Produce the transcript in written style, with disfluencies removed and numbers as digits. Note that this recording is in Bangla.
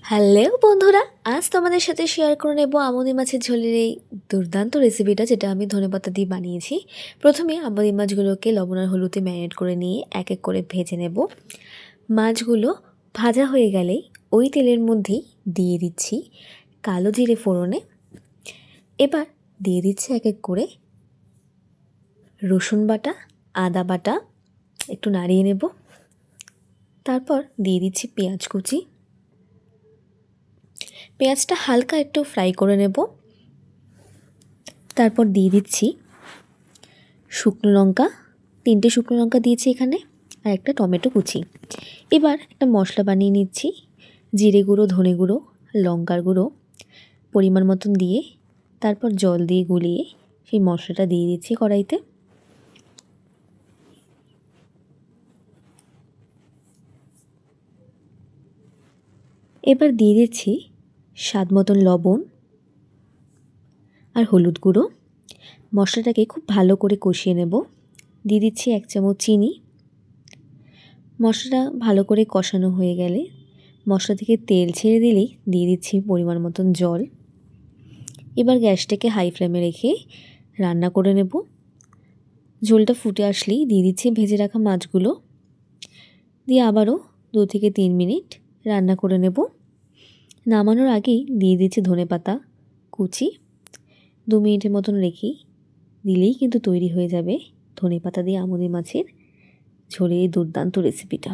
হ্যালো বন্ধুরা, আজ তোমাদের সাথে শেয়ার করে নেব আমুদি মাছের ঝোলের এই দুর্দান্ত রেসিপিটা, যেটা আমি ধনেপাতা দিয়ে বানিয়েছি। প্রথমে আমুদি মাছগুলোকে লবণ আর হলুদে ম্যারিনেট করে নিয়ে এক এক করে ভেজে নেব। মাছগুলো ভাজা হয়ে গেলেই ওই তেলের মধ্যেই দিয়ে দিচ্ছি কালো জিরে ফোড়নে। এবার দিয়ে দিচ্ছি এক এক করে রসুন বাটা, আদা বাটা, একটু নাড়িয়ে নেব। তারপর দিয়ে দিচ্ছি পেঁয়াজ কুচি। পেঁয়াজটা হালকা একটু ফ্রাই করে নেব। তারপর দিয়ে দিচ্ছি শুকনো লঙ্কা, 3টে শুকনো লঙ্কা দিয়েছি এখানে, আর একটা টমেটো কুচি। এবার একটা মশলা বানিয়ে নিচ্ছি। জিরে গুঁড়ো, ধনে গুঁড়ো, লঙ্কার গুঁড়ো পরিমাণ মতন দিয়ে তারপর জল দিয়ে গুলিয়ে সেই মশলাটা দিয়ে দিচ্ছি কড়াইতে। এবার দিয়ে দিচ্ছি স্বাদ মতন লবণ আর হলুদ গুঁড়ো। মশলাটাকে খুব ভালো করে কষিয়ে নেব। দিয়ে দিচ্ছি 1 চামচ চিনি। মশলাটা ভালো করে কষানো হয়ে গেলে মশলা থেকে তেল ছেড়ে দিলেই দিয়ে দিচ্ছি পরিমাণ মতন জল। এবার গ্যাসটাকে হাই ফ্লেমে রেখে রান্না করে নেব। ঝোলটা ফুটে আসলেই দিয়ে দিচ্ছি ভেজে রাখা মাছগুলো, দিয়ে আবারও 2 থেকে 3 মিনিট রান্না করে নেব। নামানোর আগেই দিয়ে দিচ্ছি ধনেপাতা কুচি। 2 মিনিটের মতন রেখেই দিলেই কিন্তু তৈরি হয়ে যাবে ধনেপাতা দিয়ে আমুদি মাছের ঝোলের এই দুর্দান্ত রেসিপিটা।